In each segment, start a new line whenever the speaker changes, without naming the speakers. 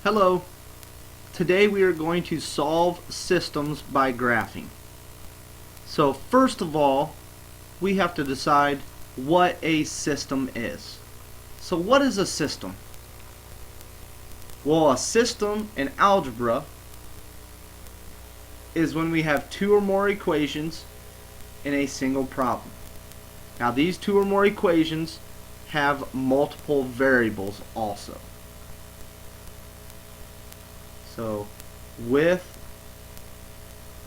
Hello. Today we are going to solve systems by graphing. So first of all, we have to decide what a system is. So what is a system? Well, a system in algebra is when we have two or more equations in a single problem. Now these two or more equations have multiple variables also. So with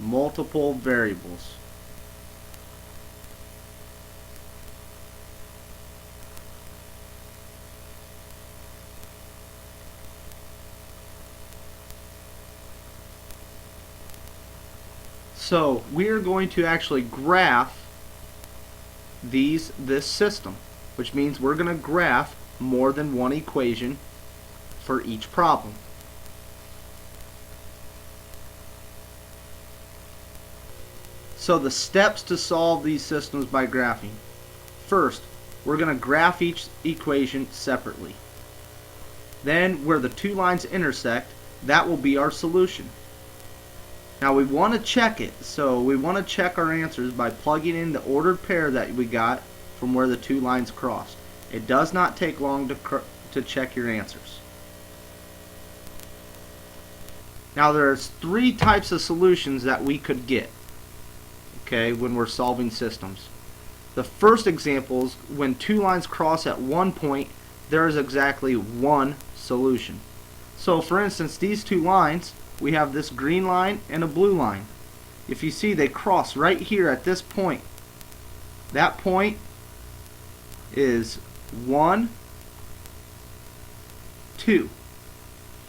multiple variables. So we are going to actually graph this system, which means we're going to graph more than one equation for each problem. So the steps to solve these systems by graphing. First, we're going to graph each equation separately. Then where the two lines intersect, that will be our solution. Now we want to check it, so we want to check our answers by plugging in the ordered pair that we got from where the two lines crossed. It does not take long to check your answers. Now there's three types of solutions that we could get, okay, when we're solving systems. The first example is when two lines cross at one point, there is exactly one solution. So for instance, these two lines, we have this green line and a blue line. If you see, they cross right here at this point. That point is 1, 2.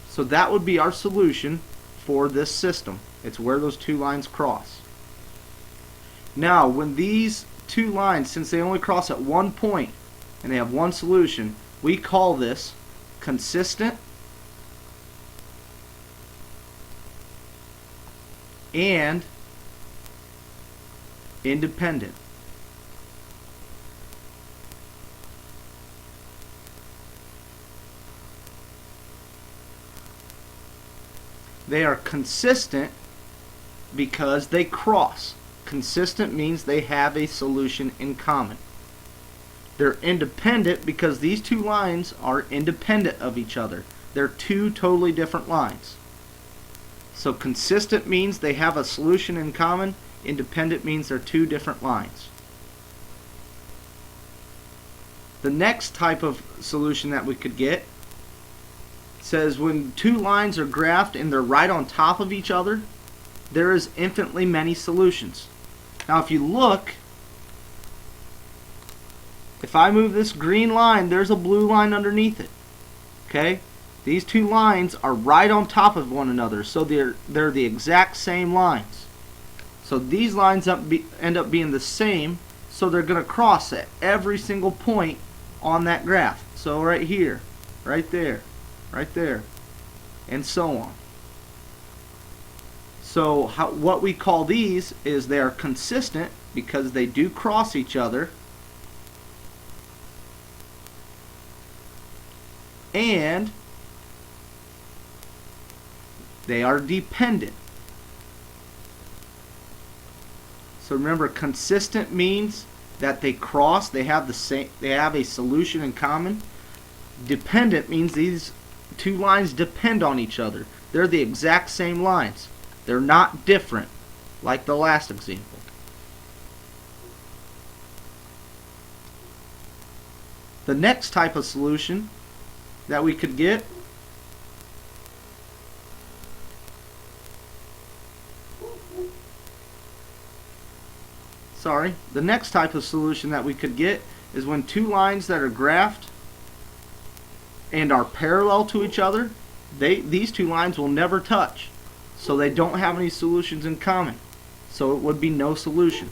So that would be our solution for this system. It's where those two lines cross. Now when these two lines, since they only cross at one point and they have one solution, we call this consistent and independent. They are consistent because they cross. Consistent means they have a solution in common. They're independent because these two lines are independent of each other. They're two totally different lines. So consistent means they have a solution in common. Independent means they're two different lines. The next type of solution that we could get says when two lines are graphed and they're right on top of each other, there is infinitely many solutions. Now if you look, if I move this green line, there's a blue line underneath it. Okay? These two lines are right on top of one another, so they're the exact same lines. So these lines end up being the same, so they're going to cross at every single point on that graph. So right here, right there, and so on. So what we call these is they are consistent because they do cross each other, and they are dependent. So remember, consistent means that they cross, they have a solution in common. Dependent means these two lines depend on each other. They're the exact same lines. They're not different, like the last example. The next type of solution that we could get the next type of solution that we could get is when two lines that are graphed and are parallel to each other, these two lines will never touch. So they don't have any solutions in common. So it would be no solution.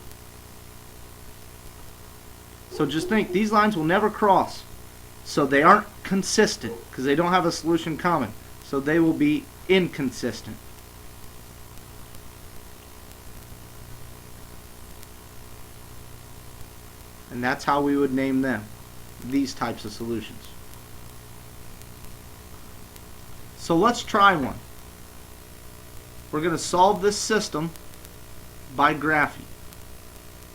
So just think, these lines will never cross. So they aren't consistent because they don't have a solution in common. So they will be inconsistent. And that's how we would name them, these types of solutions. So let's try one. We're going to solve this system by graphing.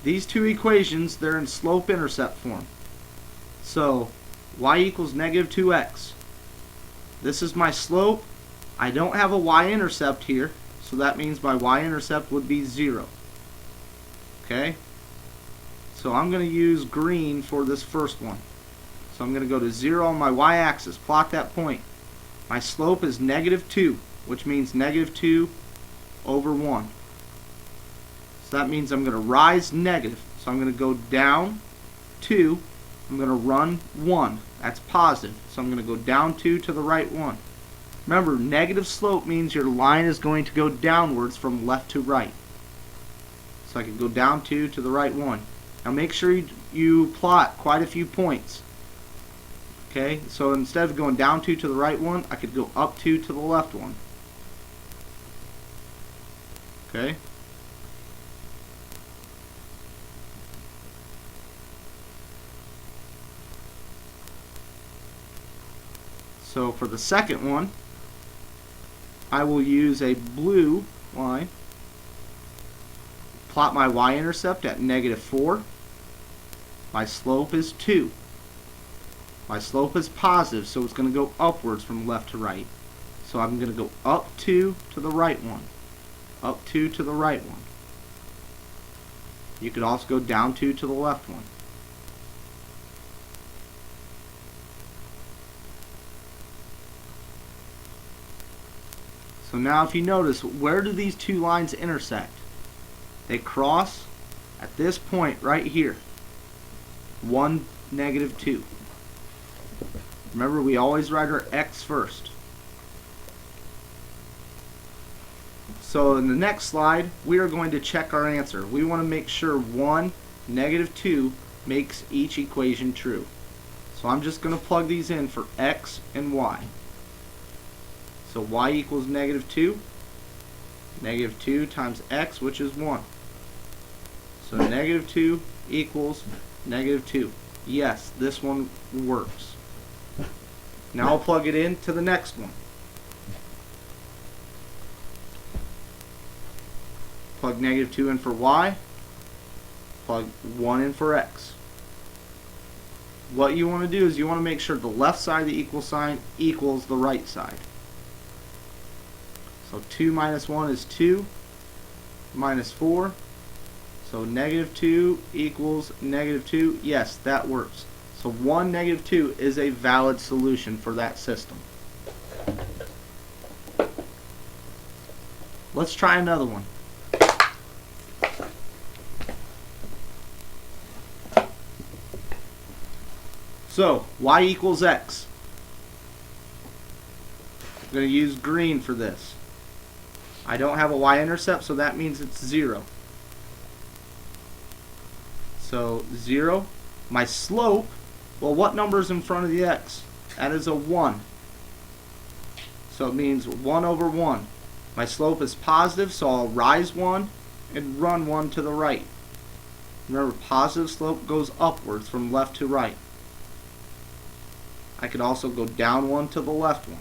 These two equations, they're in slope-intercept form. So y equals negative 2x. This is my slope. I don't have a y-intercept here, so that means my y-intercept would be 0. Okay? So I'm going to use green for this first one. So I'm going to go to 0 on my y-axis, plot that point. My slope is negative 2, which means negative 2 over 1. So that means I'm going to rise negative. So I'm going to go down 2. I'm going to run 1. That's positive. So I'm going to go down 2 to the right 1. Remember, negative slope means your line is going to go downwards from left to right. So I can go down 2 to the right 1. Now make sure you plot quite a few points. Okay, so instead of going down 2 to the right 1, I could go up 2 to the left 1. Okay. So for the second one, I will use a blue line. Plot my y-intercept at negative 4. My slope is 2. My slope is positive, so it's going to go upwards from left to right. So I'm going to go up 2 to the right 1. Up 2 to the right 1. You could also go down 2 to the left 1. So now if you notice, where do these two lines intersect? They cross at this point right here. 1, negative 2. Remember, we always write our x first. So in the next slide, we are going to check our answer. We want to make sure 1, negative 2 makes each equation true. So I'm just going to plug these in for x and y. So y equals negative 2. Negative 2 times x, which is 1. So negative 2 equals negative 2. Yes, this one works. Now I'll plug it into the next one. Plug negative 2 in for y. Plug 1 in for x. What you want to do is you want to make sure the left side of the equal sign equals the right side. So 2 minus 1 is 2 minus 4. So negative 2 equals negative 2. Yes, that works. So 1, negative 2 is a valid solution for that system. Let's try another one. So y equals x. I'm going to use green for this. I don't have a y-intercept, so that means it's 0. So 0. My slope, well, what number is in front of the x? That is a 1. So it means 1 over 1. My slope is positive, so I'll rise 1 and run 1 to the right. Remember, positive slope goes upwards from left to right. I could also go down 1 to the left 1.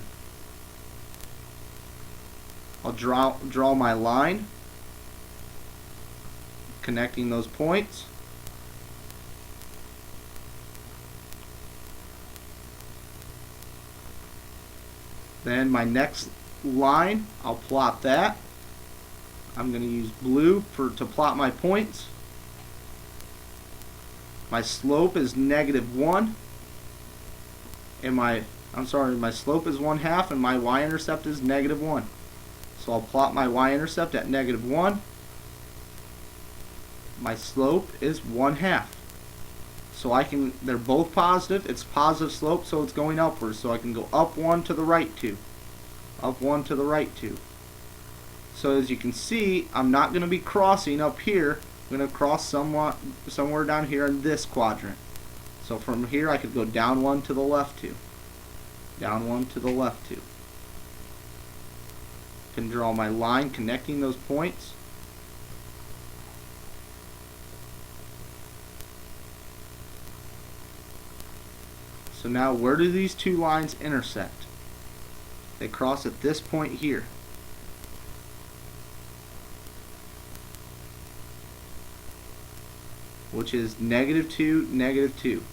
I'll draw my line, connecting those points. Then my next line, I'll plot that. I'm going to use blue to plot my points. My slope is negative 1. And my slope is 1/2 and my y-intercept is negative 1. So I'll plot my y-intercept at negative 1. My slope is 1/2. So they're both positive. It's positive slope, so it's going upwards. So I can go up 1 to the right 2. Up 1 to the right 2. So as you can see, I'm not going to be crossing up here. I'm going to cross somewhere down here in this quadrant. So from here I could go down 1 to the left 2. Down 1 to the left 2. Can draw my line connecting those points. So now where do these two lines intersect? They cross at this point here. Which is -2, -2.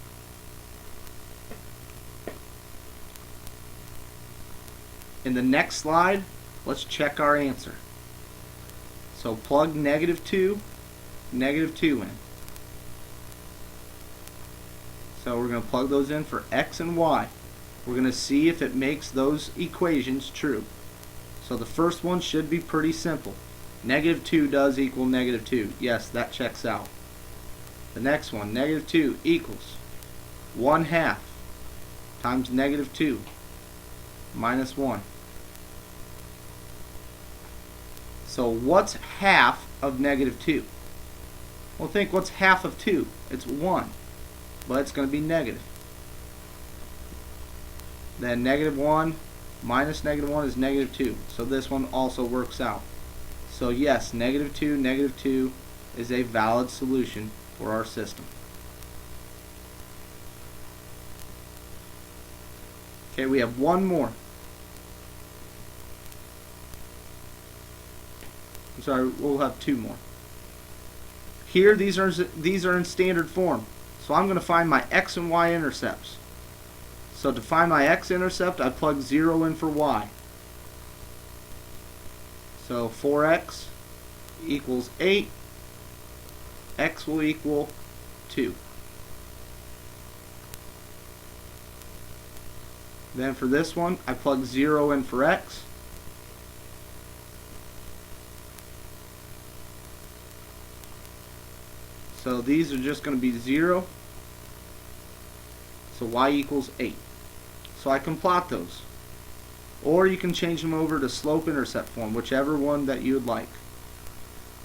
In the next slide, let's check our answer. So plug -2, -2 in. So we're going to plug those in for x and y. We're going to see if it makes those equations true. So the first one should be pretty simple. -2 does equal -2. Yes, that checks out. The next one, -2 equals 1/2 times -2 minus 1. So what's half of -2? Well, think, what's half of 2? It's 1, but it's going to be negative. Then -1 minus -1 is -2. So this one also works out. So yes, -2, -2 is a valid solution for our system. Okay, we have one more. I'm sorry, we'll have two more. Here, these are in standard form. So I'm going to find my x and y intercepts. So to find my x-intercept, I plug 0 in for y. So 4x equals 8. X will equal 2. Then for this one, I plug 0 in for x. So these are just going to be 0. So y equals 8. So I can plot those. Or you can change them over to slope-intercept form, whichever one that you would like.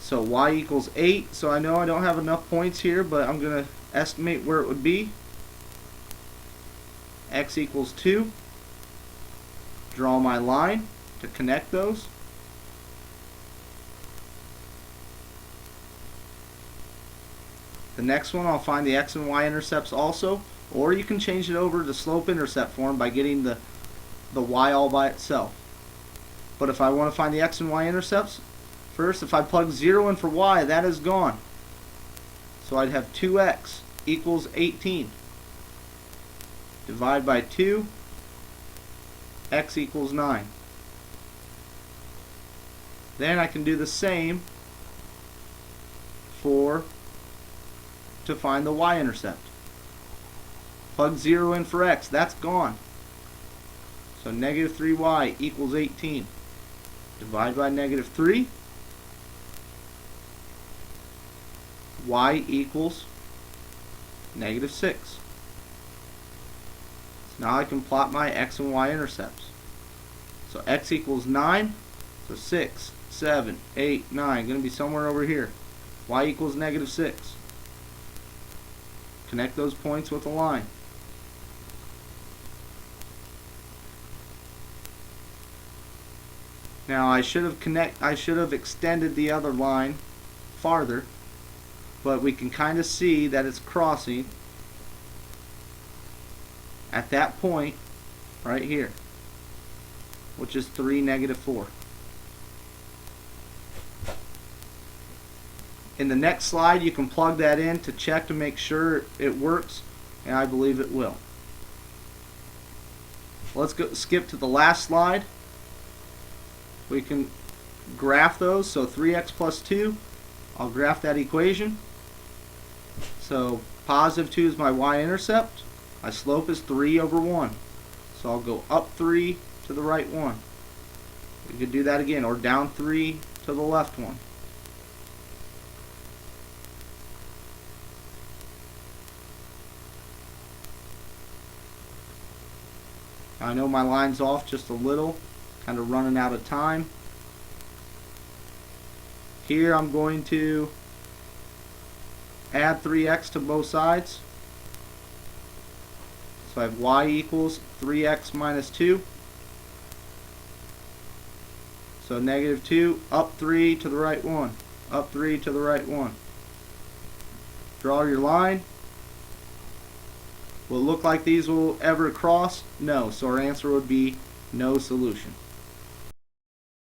So y equals 8. So I know I don't have enough points here, but I'm going to estimate where it would be. X equals 2. Draw my line to connect those. The next one, I'll find the x and y intercepts also. Or you can change it over to slope-intercept form by getting the y all by itself. But if I want to find the x and y intercepts, first, if I plug 0 in for y, that is gone. So I'd have 2x equals 18. Divide by 2, x equals 9. Then I can do the same to find the y-intercept. Plug 0 in for x, that's gone. So -3y equals 18. Divide by -3. Y equals -6. So now I can plot my x and y intercepts. So x equals 9. So 6, 7, 8, 9. Going to be somewhere over here. Y equals -6. Connect those points with a line. Now I should have extended the other line farther, but we can kind of see that it's crossing at that point right here, which is 3, -4. In the next slide, you can plug that in to check to make sure it works, and I believe it will. Let's skip to the last slide. We can graph those. So 3x plus 2, I'll graph that equation. So +2 is my y-intercept. My slope is 3 over 1. So I'll go up 3 to the right 1. We could do that again, or down 3 to the left 1. I know my line's off just a little, kind of running out of time. Here I'm going to add 3x to both sides. So I have y equals 3x minus 2. So -2, up 3 to the right 1, up 3 to the right 1. Draw your line. Will it look like these will ever cross? No, so our answer would be No solution.